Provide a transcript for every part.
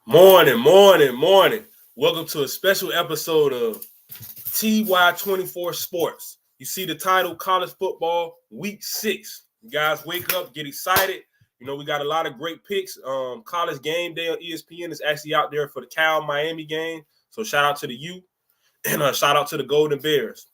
Morning. Welcome to a special episode of TY24 Sports. You see the title, College Football Week 6. You guys wake up, get excited. You know, we got a lot of great picks. College Game Day on ESPN is actually out there for the Cal-Miami game. So shout out to the U and shout out to the Golden Bears.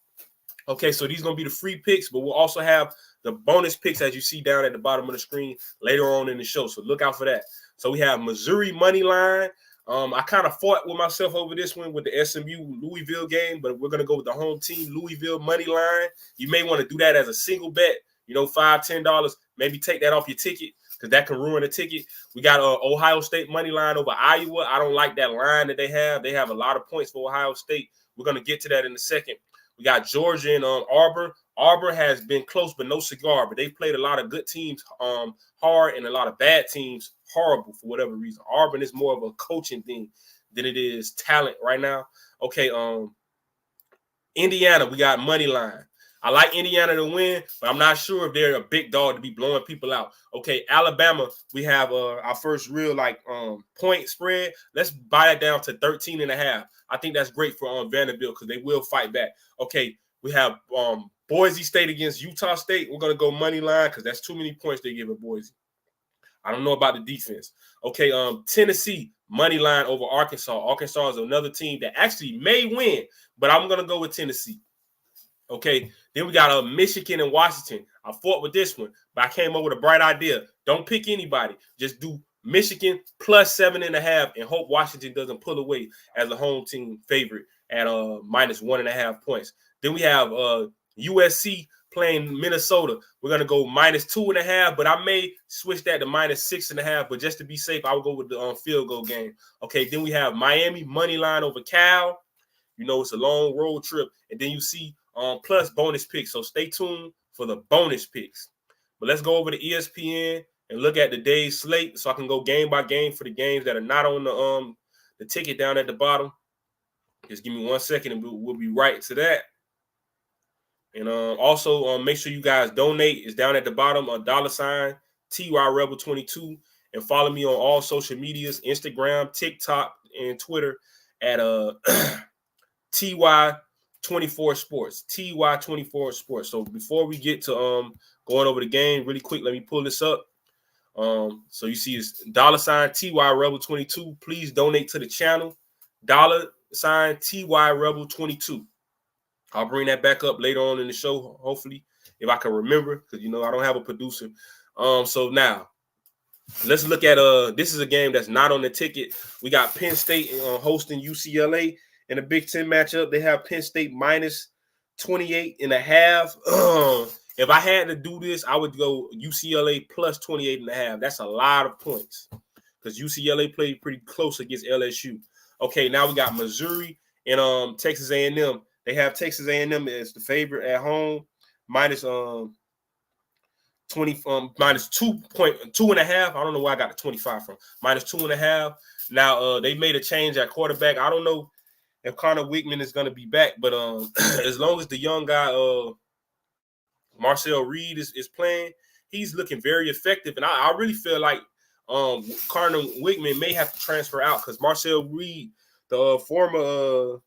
Okay, so these are going to be the free picks, but we'll also have the bonus picks as you see down at the bottom of the screen later on in the show. So look out for that. So we have Missouri money line. I kind of fought with myself over this one with the SMU Louisville game, but we're going to go with the home team Louisville money line. You may want to do that as a single bet, $5, $10. Maybe take that off your ticket because that can ruin a ticket. We got Ohio State money line over Iowa. I don't like that line that they have. They have a lot of points for Ohio State. We're going to get to that in a second. We got Georgia and Auburn. Auburn has been close, but no cigar. But they've played a lot of good teams hard and a lot of bad teams horrible for whatever reason. Auburn is more of a coaching thing than it is talent right now. Okay, Indiana, we got money line. I like Indiana to win, but I'm not sure if they're a big dog to be blowing people out. Okay, Alabama, we have our first real point spread. Let's buy that down to 13.5. I think that's great for Vanderbilt because they will fight back. Okay, we have Boise State against Utah State. We're gonna go money line because that's too many points they give at Boise. I don't know about the defense. Okay, Tennessee money line over Arkansas. Arkansas is another team that actually may win, but I'm gonna go with Tennessee. Okay, then we got Michigan and Washington. I fought with this one, but I came up with a bright idea. Don't pick anybody. Just do Michigan plus 7.5 and hope Washington doesn't pull away as a home team favorite at minus 1.5 points. Then we have USC playing Minnesota. We're going to go minus 2.5, but I may switch that to minus 6.5. But just to be safe, I will go with the field goal game. Okay, then we have Miami money line over Cal. It's a long road trip. And then you see plus bonus picks. So stay tuned for the bonus picks. But let's go over to ESPN and look at the day's slate so I can go game by game for the games that are not on the ticket down at the bottom. Just give me 1 second and we'll be right to that. And also make sure you guys donate. It's down at the bottom, $, TY Rebel 22. And follow me on all social medias, Instagram, TikTok, and Twitter at TY24 Sports. TY24 Sports. So before we get to going over the game really quick, let me pull this up. So you see it's $, TY Rebel 22. Please donate to the channel. $, TY Rebel 22. I'll bring that back up later on in the show, hopefully, if I can remember, because, I don't have a producer. So now, let's look at this is a game that's not on the ticket. We got Penn State hosting UCLA in a Big Ten matchup. They have Penn State minus 28.5. If I had to do this, I would go UCLA plus 28.5. That's a lot of points because UCLA played pretty close against LSU. Okay, now we got Missouri and Texas A&M. They have Texas A&M as the favorite at home, minus 2.5. I don't know where I got the 25 from. Minus 2.5. Now they made a change at quarterback. I don't know if Connor Wickman is going to be back, but as long as the young guy Marcel Reed is playing, he's looking very effective, and I really feel like Connor Wickman may have to transfer out because Marcel Reed, the former.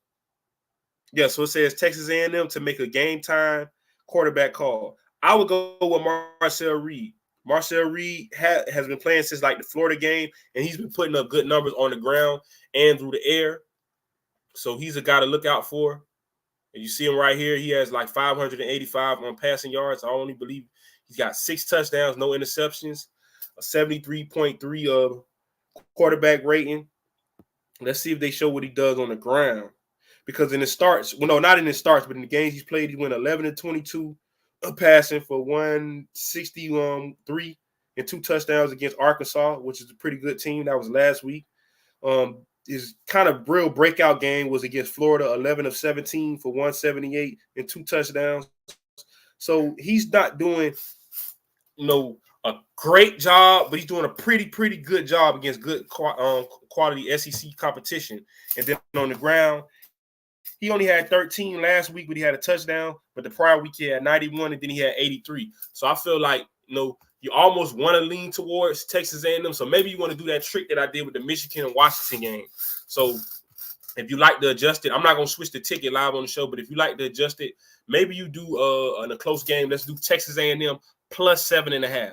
So it says Texas A&M to make a game time quarterback call. I would go with Marcel Reed. Marcel Reed has been playing since the Florida game, and he's been putting up good numbers on the ground and through the air. So he's a guy to look out for. And you see him right here. He has 585 on passing yards. I only believe he's got 6 touchdowns, no interceptions, a 73.3 quarterback rating. Let's see if they show what he does on the ground. Because in the starts, not in the starts, but in the games he's played, he went 11-22, passing for 163 and 2 touchdowns against Arkansas, which is a pretty good team. That was last week. His kind of real breakout game was against Florida, 11 of 17 for 178 and 2 touchdowns. So he's not doing, a great job, but he's doing a pretty good job against good quality SEC competition. And then on the ground, he only had 13 last week, but he had a touchdown. But the prior week, he had 91, and then he had 83. So I feel like, you almost want to lean towards Texas A&M. So maybe you want to do that trick that I did with the Michigan and Washington game. So if you like to adjust it, I'm not going to switch the ticket live on the show, but if you like to adjust it, maybe you do in a close game, let's do Texas A&M plus 7.5.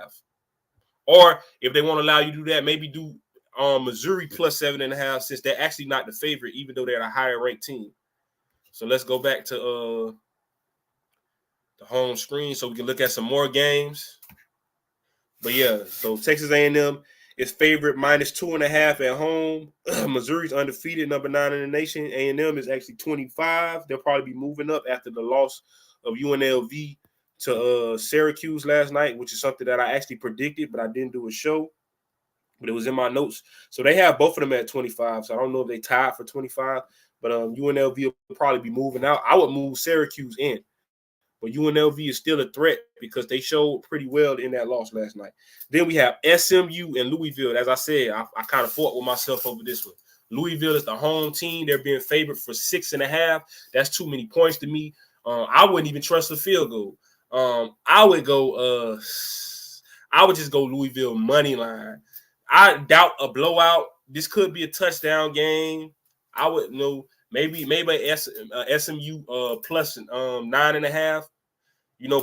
Or if they won't allow you to do that, maybe do Missouri plus 7.5, since they're actually not the favorite, even though they're a higher ranked team. So let's go back to the home screen so we can look at some more games. But yeah, so Texas A&M is favorite minus 2.5 at home. Missouri's undefeated, number 9 in the nation. A&M is actually 25. They'll probably be moving up after the loss of UNLV to Syracuse last night, which is something that I actually predicted, but I didn't do a show. But it was in my notes. So they have both of them at 25. So I don't know if they tied for 25, but UNLV will probably be moving out. I would move Syracuse in. But UNLV is still a threat because they showed pretty well in that loss last night. Then we have SMU and Louisville. As I said, I kind of fought with myself over this one. Louisville is the home team. They're being favored for 6.5. That's too many points to me. I wouldn't even trust a field goal. I would just go Louisville money line. I doubt a blowout. This could be a touchdown game. I would know. Maybe SMU plus 9.5,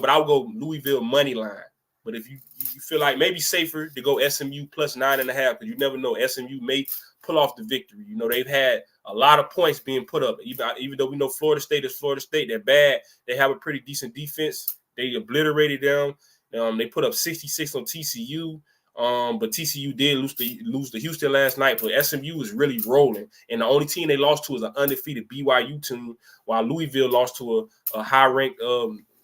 but I'll go Louisville money line. But if you feel like maybe safer to go SMU plus 9.5, because you never know, SMU may pull off the victory. They've had a lot of points being put up. Even though we know Florida State is Florida State, they're bad. They have a pretty decent defense. They obliterated them. They put up 66 on TCU. But TCU did lose to Houston last night, but SMU is really rolling. And the only team they lost to is an undefeated BYU team, while Louisville lost to a high-ranked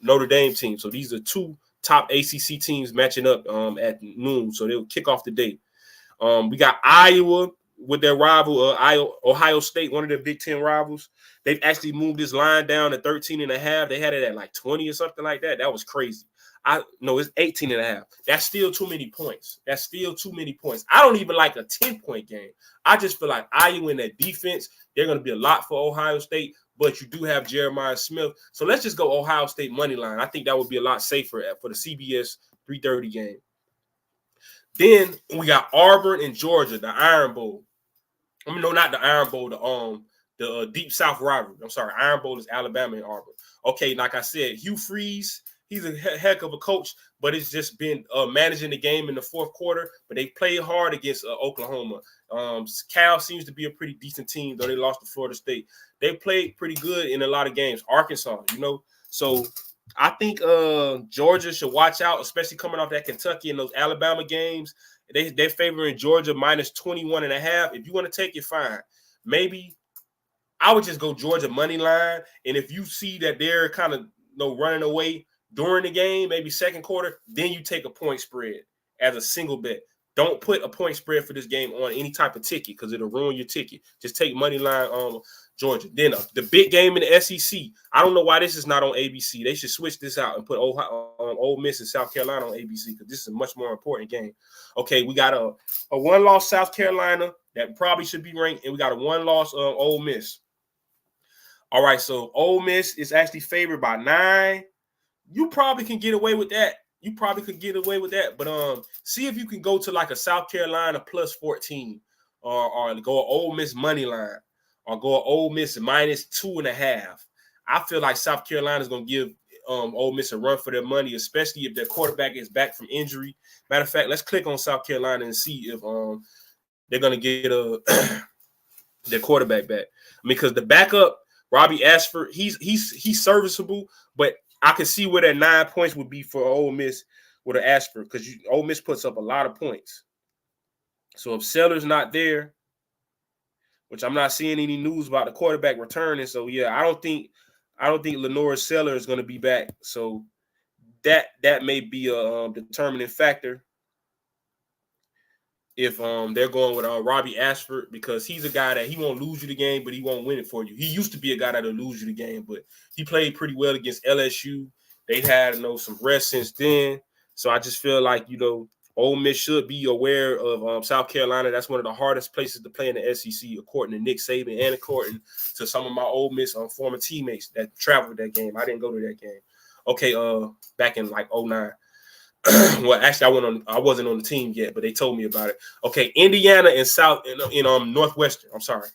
Notre Dame team. So these are two top ACC teams matching up at noon. So they'll kick off the day. We got Iowa with their rival, Ohio State, one of their Big Ten rivals. They've actually moved this line down to 13.5. They had it at like 20 or something like that. That was crazy. It's 18.5. That's still too many points. I don't even like a 10-point game. I just feel like Iowa in that defense, they're going to be a lot for Ohio State, but you do have Jeremiah Smith. So let's just go Ohio State money line. I think that would be a lot safer for the CBS 3:30 game. Then we got Auburn and Georgia, the Iron Bowl. No, not the Iron Bowl, the Deep South rivalry. I'm sorry, Iron Bowl is Alabama and Auburn. Okay, like I said, Hugh Freeze, he's a heck of a coach, but it's just been managing the game in the fourth quarter. But they played hard against Oklahoma. Cal seems to be a pretty decent team, though they lost to Florida State. They played pretty good in a lot of games. Arkansas, So I think Georgia should watch out, especially coming off that Kentucky and those Alabama games. They're favoring Georgia minus 21.5. If you want to take it, fine. Maybe I would just go Georgia money line. And if you see that they're kind of running away during the game, maybe second quarter, then you take a point spread as a single bet. Don't put a point spread for this game on any type of ticket because it'll ruin your ticket. Just take money line on Georgia. Then the big game in the SEC. I don't know why this is not on ABC. They should switch this out and put Ole Miss and South Carolina on ABC because this is a much more important game. Okay, we got a one-loss South Carolina that probably should be ranked, and we got a one-loss Ole Miss. All right, so Ole Miss is actually favored by 9. You probably can get away with that. But see if you can go to like a South Carolina plus 14 or go Ole Miss money line or go Ole Miss minus 2.5. I feel like South Carolina is going to give Ole Miss a run for their money, especially if their quarterback is back from injury. Matter of fact, let's click on South Carolina and see if they're going to get their quarterback back. Because the backup, Robbie Ashford, he's serviceable, but I can see where that 9 points would be for Ole Miss with an Ashford because Ole Miss puts up a lot of points. So if Seller's not there, which I'm not seeing any news about the quarterback returning, so yeah, I don't think Lenore Seller is going to be back. So that may be a determining factor if they're going with Robbie Ashford, because he's a guy that he won't lose you the game, but he won't win it for you. He used to be a guy that'll lose you the game, but he played pretty well against LSU. They had some rest since then. So I just feel like, Ole Miss should be aware of South Carolina. That's one of the hardest places to play in the SEC, according to Nick Saban and according to some of my Ole Miss former teammates that traveled that game. I didn't go to that game. Okay, back in like 2009. Well, actually, I wasn't on the team yet, but they told me about it. Okay, Indiana and South in Northwestern. I'm sorry,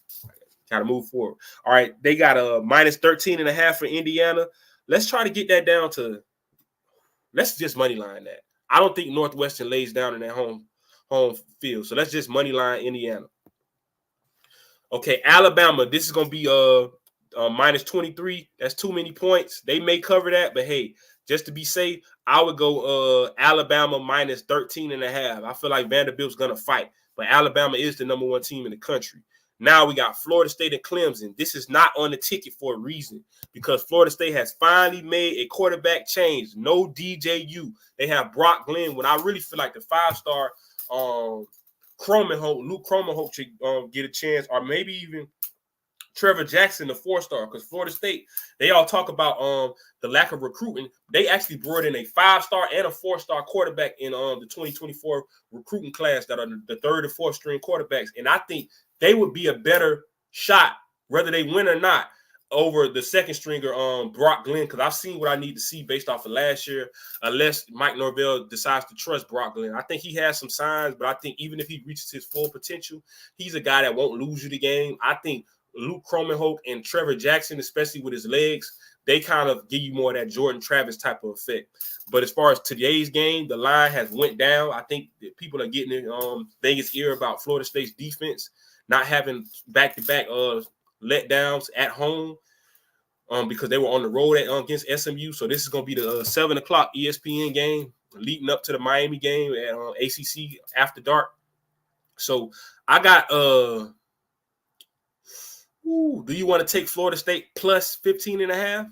gotta move forward. All right, they got a minus 13.5 for Indiana. Let's try to get that down to. Let's just money line that. I don't think Northwestern lays down in their home field, so let's just money line Indiana. Okay, Alabama. This is gonna be minus 23. That's too many points. They may cover that, but hey, just to be safe, I would go Alabama minus 13.5. I feel like Vanderbilt's gonna fight, but Alabama is the number 1 team in the country. Now we got Florida State and Clemson. This is not on the ticket for a reason because Florida State has finally made a quarterback change. No DJU. They have Brock Glenn. When I really feel like the 5-star Luke Cromenholt should get a chance, or maybe even Trevor Jackson, the 4-star, because Florida State, they all talk about the lack of recruiting. They actually brought in a 5-star and a 4-star quarterback in the 2024 recruiting class that are the 3rd and 4th string quarterbacks. And I think they would be a better shot, whether they win or not, over the 2nd stringer Brock Glenn, because I've seen what I need to see based off of last year, unless Mike Norvell decides to trust Brock Glenn. I think he has some signs, but I think even if he reaches his full potential, he's a guy that won't lose you the game. I think Luke Cromenholt and Trevor Jackson, especially with his legs, they kind of give you more of that Jordan Travis type of effect. But as far as today's game, the line has went down. I think that people are getting in Vegas' ear about Florida State's defense not having back-to-back letdowns at home because they were on the road against SMU. So this is going to be the 7 o'clock ESPN game leading up to the Miami game at ACC After Dark. So I got do you want to take Florida State plus 15.5?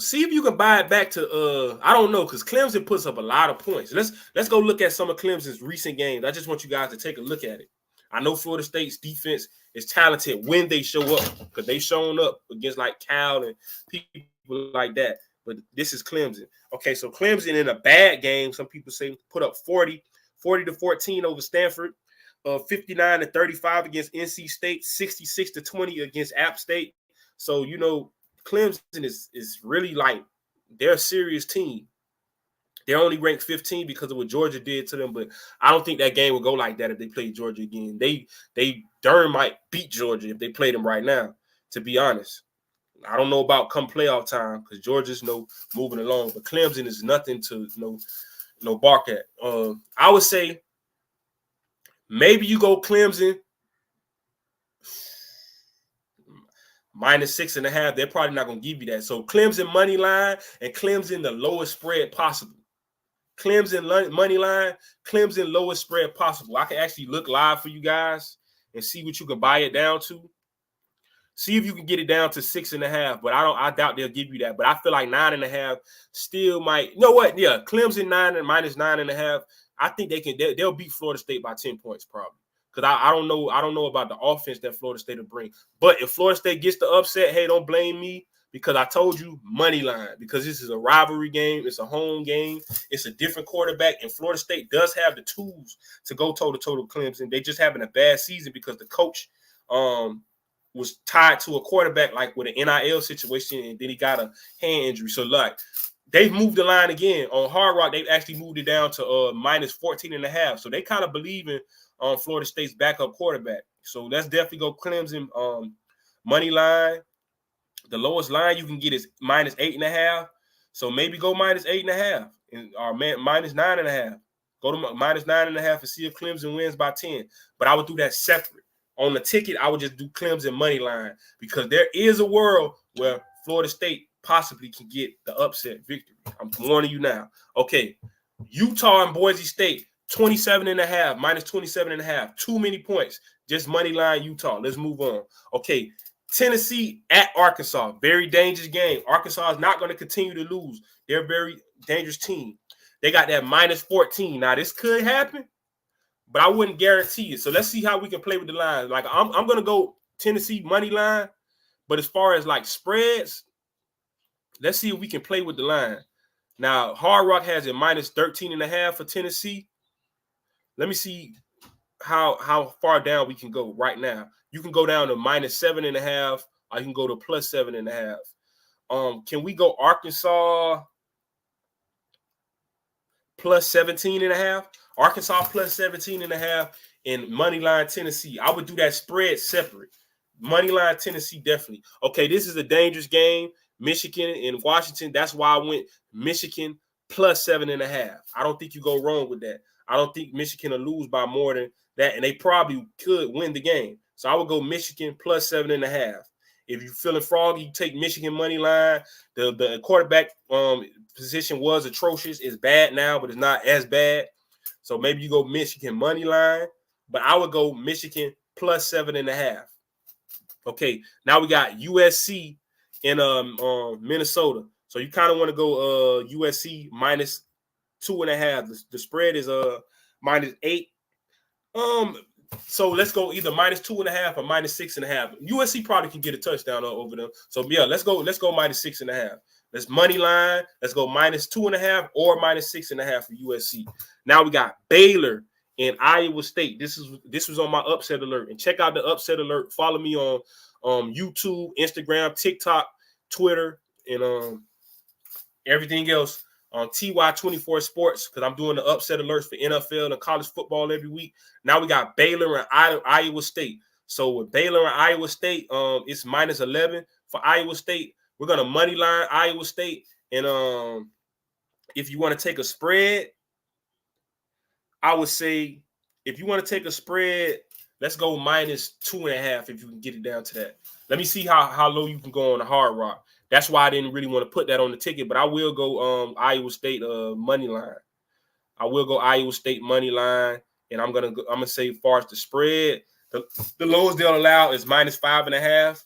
See if you can buy it back to I don't know, because Clemson puts up a lot of points. Let's go look at some of Clemson's recent games. I just want you guys to take a look at it. I know Florida State's defense is talented when they show up, because they've shown up against like Cal and people like that. But this is Clemson. Okay, so Clemson in a bad game, some people say, put up 40-14 over Stanford. 59-35 against NC State, 66-20 against App State. So, you know, Clemson is really like, they're a serious team. They're only ranked 15 because of what Georgia did to them, but I don't think that game would go like that if they played Georgia again. They darn might beat Georgia if they played them right now, to be honest. I don't know about come playoff time because Georgia's moving along, but Clemson is nothing to bark at. I would say maybe you go Clemson minus 6.5. They're probably not going to give you that. So Clemson money line and Clemson the lowest spread possible. Clemson money line, Clemson lowest spread possible. I can actually look live for you guys and see what you can buy it down to. See if you can get it down to 6.5, but I doubt they'll give you that. But I feel like 9.5 still might. You know what? Yeah, Clemson minus 9.5. I think they'll beat Florida State by 10 points probably. Because I don't know about the offense that Florida State will bring. But if Florida State gets the upset, hey, don't blame me, because I told you money line, because this is a rivalry game. It's a home game. It's a different quarterback, and Florida State does have the tools to go toe-to-toe with Clemson. They just having a bad season because the coach was tied to a quarterback like with an NIL situation, and then he got a hand injury. So like they've moved the line again on Hard Rock. They've actually moved it down to minus 14.5. So they kind of believe in Florida State's backup quarterback. So let's definitely go Clemson money line. The lowest line you can get is minus 8.5. So maybe go minus 8.5 or minus 9.5. Go to minus 9.5 and see if Clemson wins by 10. But I would do that separate. On the ticket, I would just do Clemson money line, because there is a world where Florida State possibly can get the upset victory. I'm warning you now. Okay, Utah and Boise State, 27.5, minus 27.5. Too many points. Just money line Utah. Let's move on. Okay, Tennessee at Arkansas. Very dangerous game. Arkansas is not going to continue to lose. They're a very dangerous team. They got that minus 14. Now, this could happen, but I wouldn't guarantee it. So let's see how we can play with the line. Like I'm going to go Tennessee money line, but as far as like spreads, let's see if we can play with the line. Now, Hard Rock has it minus 13.5 for Tennessee. Let me see how far down we can go right now. You can go down to minus 7.5, or you can go to plus 7.5. Can we go Arkansas plus 17.5. Arkansas plus 17.5. And money line Tennessee. I would do that spread separate. Money line Tennessee, definitely. Okay, this is a dangerous game. Michigan and Washington. That's why I went Michigan plus 7.5. I don't think you go wrong with that. I don't think Michigan will lose by more than that, and they probably could win the game. So I would go Michigan plus 7.5. If you're feeling froggy, you take Michigan money line. The quarterback position was atrocious. It's bad now, but it's not as bad. So maybe you go Michigan money line, but I would go Michigan plus 7.5. Okay, now we got USC in Minnesota. So you kind of want to go USC minus 2.5. The spread is minus 8. So let's go either minus 2.5 or minus 6.5. USC probably can get a touchdown over them. So yeah, let's go minus 6.5. Let's money line. Let's go minus 2.5 or minus 6.5 for USC. Now we got Baylor and Iowa State. This was on my upset alert. And check out the upset alert. Follow me on YouTube, Instagram, TikTok, Twitter, and everything else on TY24 Sports, because I'm doing the upset alerts for NFL and college football every week. Now we got Baylor and Iowa State. So with Baylor and Iowa State, it's minus 11 for Iowa State. We're gonna money line Iowa State, and if you want to take a spread, I would say if you want to take a spread, let's go minus 2.5 if you can get it down to that. Let me see how low you can go on the Hard Rock. That's why I didn't really want to put that on the ticket, but I will go Iowa State money line. I will go Iowa State money line, and I'm gonna say as far as the spread, the lowest they'll allow is minus 5.5.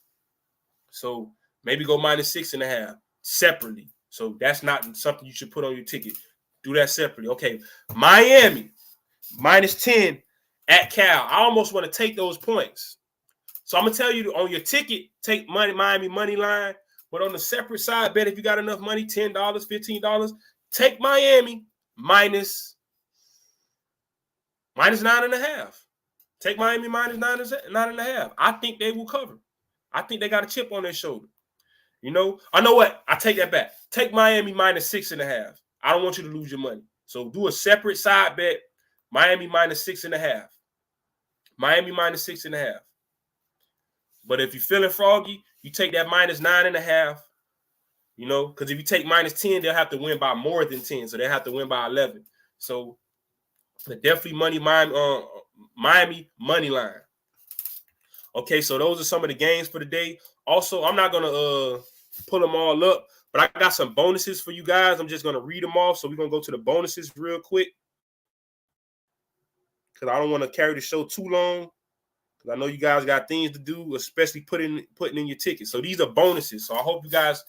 So maybe go minus 6.5 separately. So that's not something you should put on your ticket. Do that separately. Okay, Miami minus 10 at Cal. I almost want to take those points. So I'm gonna tell you on your ticket, take Miami money line. But on the separate side, bet if you got enough money, $10, $15, take Miami minus 9.5. Take Miami minus 9.5. I think they will cover. I think they got a chip on their shoulder. You know, I know what? I take that back. Take Miami minus 6.5. I don't want you to lose your money. So do a separate side bet. Miami minus 6.5. Miami minus 6.5. But if you're feeling froggy, you take that minus 9.5, you know, because if you take minus 10, they'll have to win by more than 10. So they'll have to win by 11. So definitely Miami money line. Okay, so those are some of the games for the day. Also, I'm not going to pull them all up, but I got some bonuses for you guys. I'm just going to read them off. So we're going to go to the bonuses real quick, because I don't want to carry the show too long. I know you guys got things to do, especially putting in your tickets. So these are bonuses. So I hope you guys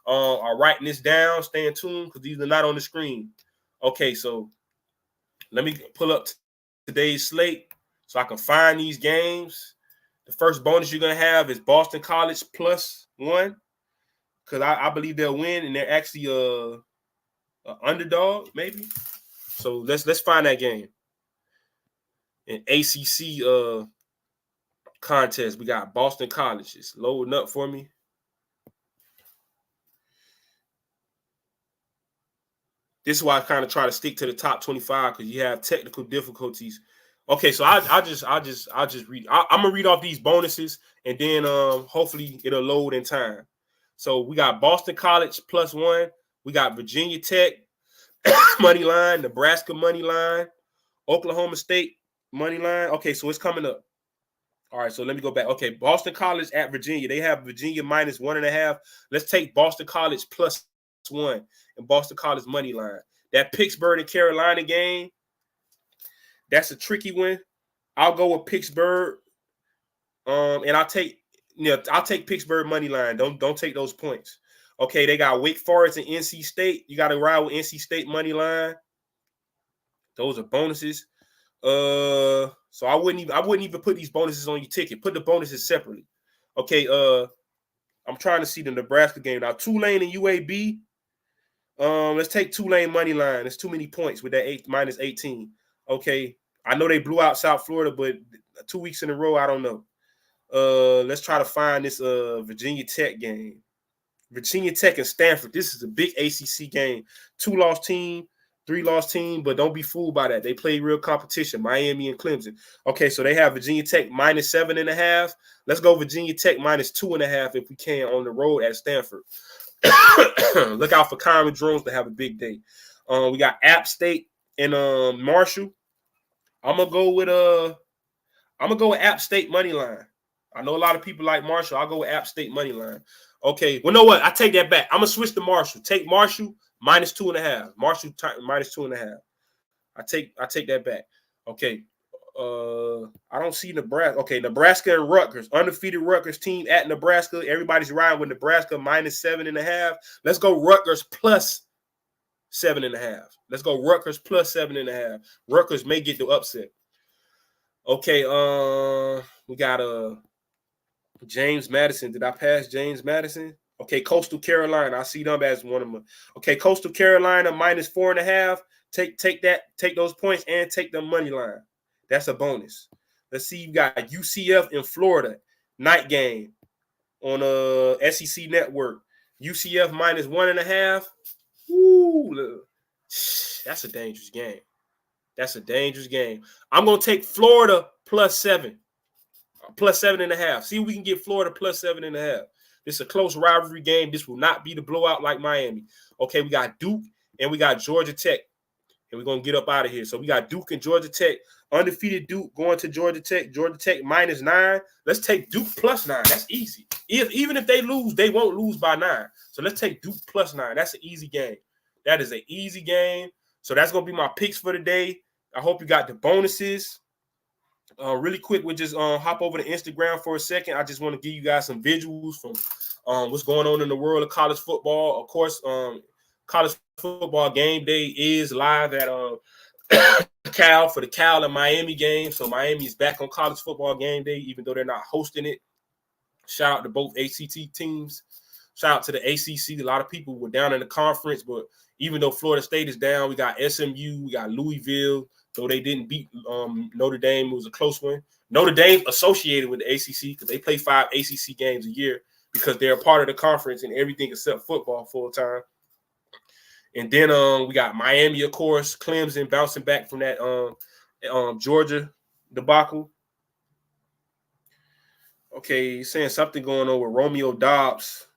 are writing this down. Stay tuned because these are not on the screen. Okay, so let me pull up today's slate so I can find these games. The first bonus you're going to have is Boston College +1, because I believe they'll win, and they're actually an underdog maybe. So let's find that game. An ACC contest. We got Boston College. It's loading up for me. This is why I kind of try to stick to the top 25, because you have technical difficulties. Okay, so I'll just read. I'm gonna read off these bonuses, and then hopefully it'll load in time. So we got Boston College +1. We got Virginia Tech money line, Nebraska money line, Oklahoma State money line. Okay, so it's coming up. All right, so let me go back. Okay, Boston College at Virginia. They have Virginia minus 1.5. Let's take Boston College +1 and Boston College money line. That Pittsburgh and Carolina game, that's a tricky one. I'll go with Pittsburgh, and I'll take Pittsburgh money line. Don't take those points. Okay, they got Wake Forest and NC State. You got to ride with NC State money line. Those are bonuses. So I wouldn't even put these bonuses on your ticket. Put the bonuses separately. Okay, I'm trying to see the Nebraska game now. Tulane and UAB. Let's take Tulane money line. There's too many points with that minus 18. Okay, I know they blew out South Florida, but 2 weeks in a row, I don't know. Let's try to find this Virginia Tech game. Virginia Tech and Stanford. This is a big ACC game. 2-loss team, 3-loss team, but don't be fooled by that. They play real competition, Miami and Clemson. Okay, so they have Virginia Tech -7.5. Let's go Virginia Tech -2.5 if we can on the road at Stanford. Look out for Kyron Drones to have a big day. We got App State and Marshall. I'm gonna go with App State money line. I know a lot of people like Marshall. I'll go with App State money line. Okay, well, know what? I take that back. I'm gonna switch to Marshall. Take Marshall -2.5. Marshall -2.5. I take that back. Okay. I don't see Nebraska. Okay, Nebraska and Rutgers. Undefeated Rutgers team at Nebraska. Everybody's riding with Nebraska -7.5. Let's go Rutgers +7.5. Let's go Rutgers +7.5. Rutgers may get the upset. Okay, we got James Madison. Did I pass James Madison? Okay, Coastal Carolina. I see them as one of them. Okay, Coastal Carolina -4.5. Take those points and take the money line. That's a bonus. Let's see. You got UCF in Florida night game on SEC Network. UCF -1.5. Ooh, that's a dangerous game. That's a dangerous game. I'm gonna take Florida +7, +7.5. See if we can get Florida +7.5. This is a close rivalry game. This will not be the blowout like Miami. Okay, we got Duke and we got Georgia Tech. And we're going to get up out of here. So we got Duke and Georgia Tech. Undefeated Duke going to Georgia Tech. Georgia Tech -9. Let's take Duke +9. That's easy. Even if they lose, they won't lose by 9. So let's take Duke +9. That's an easy game. That is an easy game. So that's going to be my picks for the day. I hope you got the bonuses. Really quick, we'll just hop over to Instagram for a second. I just want to give you guys some visuals from what's going on in the world of college football. Of course, college football game day is live at Cal for the Cal and Miami game. So Miami is back on college football game day, even though they're not hosting it. Shout out to both ACT teams. Shout out to the ACC. A lot of people were down in the conference, but even though Florida State is down, we got SMU, we got Louisville. Though they didn't beat Notre Dame, it was a close one. Notre Dame associated with the ACC because they play 5 ACC games a year because they're a part of the conference and everything except football full time. And then we got Miami, of course, Clemson bouncing back from that Georgia debacle. Okay, saying something going on with Romeo Doubs.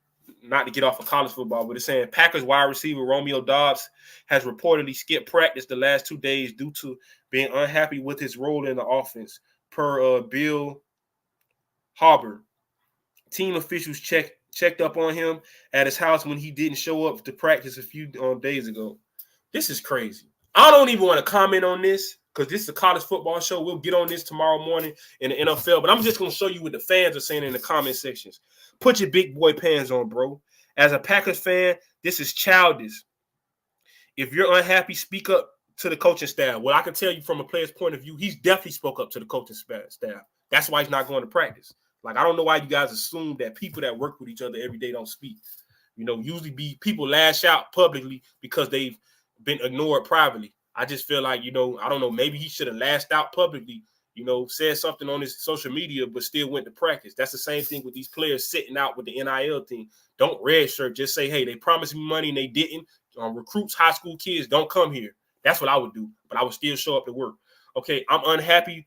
Not to get off of college football, but it's saying Packers wide receiver Romeo Doubs has reportedly skipped practice the last 2 days due to being unhappy with his role in the offense, per Bill Harbor. Team officials checked up on him at his house when he didn't show up to practice a few days ago. This is crazy. I don't even want to comment on this because this is a college football show. We'll get on this tomorrow morning in the NFL, but I'm just going to show you what the fans are saying in the comment sections. Put your big boy pants on, bro. As a Packers fan, this is childish. If you're unhappy, speak up to the coaching staff. Well, I can tell you from a player's point of view, he's definitely spoke up to the coaching staff. That's why he's not going to practice. Like, I don't know why you guys assume that people that work with each other every day don't speak. You know, usually people lash out publicly because they've been ignored privately. I just feel like, I don't know, maybe he should have lashed out publicly, said something on his social media, but still went to practice. That's the same thing with these players sitting out with the NIL team. Don't redshirt. Just say, hey, they promised me money and they didn't. Recruits, high school kids, don't come here. That's what I would do, but I would still show up to work. Okay, I'm unhappy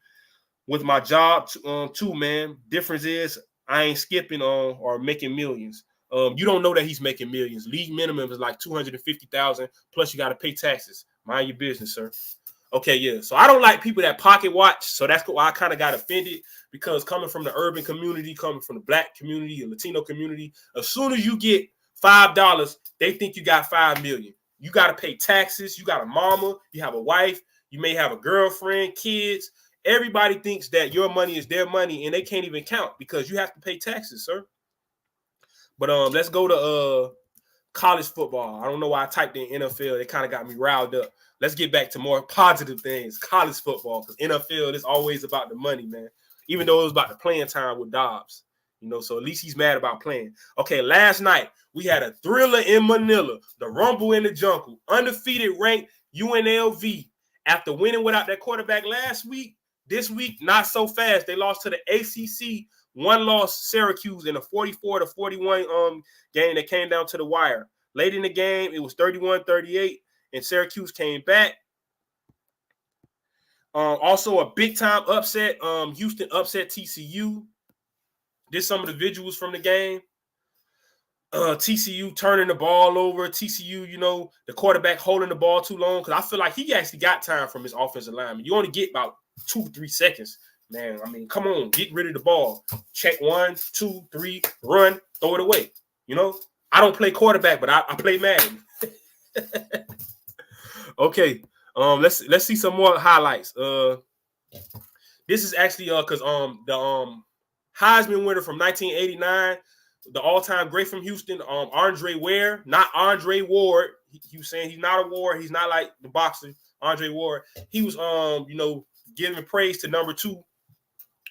with my job too, man. Difference is I ain't skipping or making millions. You don't know that he's making millions. League minimum is like $250,000 plus you got to pay taxes. Mind your business, sir. Okay, yeah. So I don't like people that pocket watch. So that's why I kind of got offended, because coming from the urban community, coming from the Black community, the Latino community, as soon as you get $5, they think you got $5 million. You got to pay taxes. You got a mama. You have a wife. You may have a girlfriend, kids. Everybody thinks that your money is their money, and they can't even count because you have to pay taxes, sir. But let's go to college football. I don't know why I typed in NFL. It kind of got me riled up. Let's get back to more positive things. College football, because NFL is always about the money, man. Even though it was about the playing time with Dobbs, so at least he's mad about playing. Okay, last night we had a thriller in Manila, the Rumble in the Jungle, undefeated ranked UNLV. After winning without their quarterback last week, this week not so fast. They lost to the ACC. One loss, Syracuse, in a 44-41 game that came down to the wire. Late in the game, it was 31-38. and Syracuse came back. Also a big time upset. Houston upset TCU. Did some of the visuals from the game. TCU turning the ball over. TCU, the quarterback holding the ball too long, because I feel like he actually got time from his offensive lineman. You only get about 2-3 seconds. Man, I mean, come on, get rid of the ball. Check 1, 2, 3, run, throw it away. I don't play quarterback, but I play Madden. Okay, let's see some more highlights. This is actually because the Heisman winner from 1989, the all-time great from Houston, Andre Ware, not Andre Ward. He was saying he's not a Ward. He's not like the boxer, Andre Ward. He was giving praise to number 2,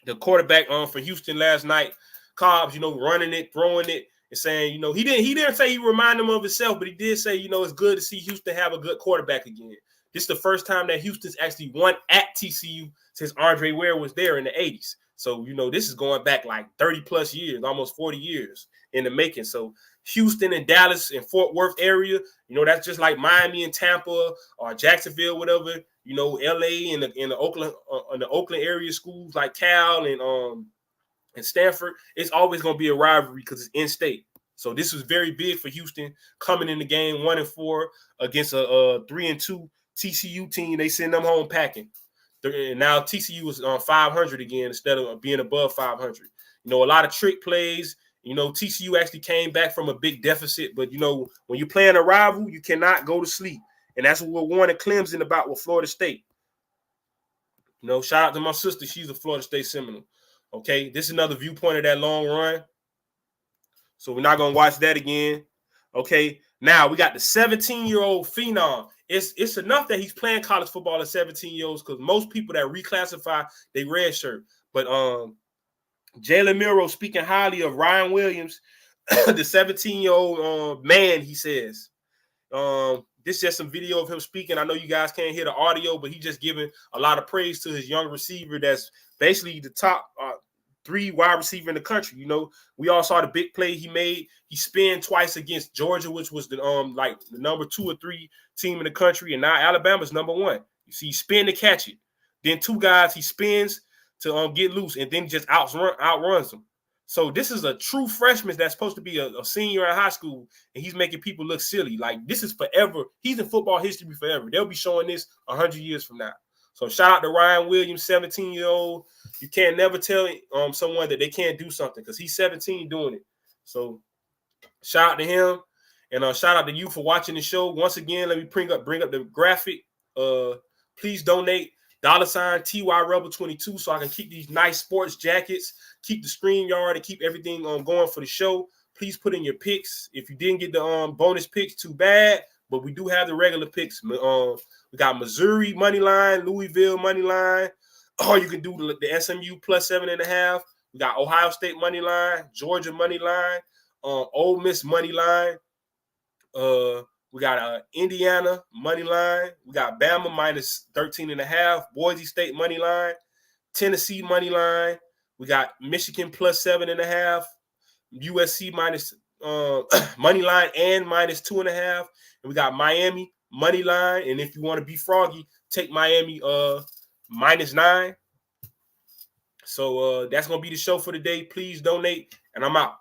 the quarterback for Houston last night. Cobbs, running it, throwing it, and saying, he didn't say he reminded him of himself, but he did say, it's good to see Houston have a good quarterback again. This is the first time that Houston's actually won at TCU since Andre Ware was there in the 80s. So, this is going back like 30 plus years, almost 40 years in the making. So Houston and Dallas and Fort Worth area, that's just like Miami and Tampa or Jacksonville, whatever, LA and the Oakland area schools like Cal and Stanford. It's always going to be a rivalry because it's in state. So this was very big for Houston coming in the game 1-4 against a 3-2 TCU team. They send them home packing. And now TCU is on 500 again instead of being above 500. A lot of trick plays. TCU actually came back from a big deficit, but when you're playing a rival, you cannot go to sleep. And that's what we're warning Clemson about with Florida State. Shout out to my sister. She's a Florida State Seminole. Okay, this is another viewpoint of that long run. So we're not going to watch that again. Okay, now we got the 17-year-old phenom. It's enough that he's playing college football at 17-year-olds because most people that reclassify, they redshirt. But Jalen Milroe speaking highly of Ryan Williams, the 17-year-old man, he says. This is just some video of him speaking. I know you guys can't hear the audio, but he's just giving a lot of praise to his young receiver that's basically the top 3 wide receiver in the country. We all saw the big play he made. He spun twice against Georgia, which was the like the number 2 or 3 team in the country, and now Alabama's number 1. You see, he spin to catch it. Then 2 guys he spins to get loose, and then just outruns them. So this is a true freshman that's supposed to be a senior in high school, and he's making people look silly. Like, this is forever. He's in football history forever. They'll be showing this 100 years from now. So shout out to Ryan Williams, 17-year-old. You can't never tell someone that they can't do something because he's 17 doing it. So shout out to him, and shout out to you for watching the show. Once again, let me bring up the graphic. Please donate $ TY Rebel 22 so I can keep these nice sports jackets, keep the StreamYard, and keep everything going for the show. Please put in your picks. If you didn't get the bonus picks, too bad. But we do have the regular picks. We got Missouri money line, Louisville money line. Or you can do the SMU plus 7.5. We got Ohio State money line, Georgia money line, Ole Miss money line. We got Indiana money line. We got Bama minus 13.5. Boise State money line. Tennessee money line. We got Michigan plus 7.5. USC minus money line and minus 2.5. And we got Miami money line. And if you want to be froggy, take Miami minus 9. So that's gonna be the show for today. Please donate, and I'm out.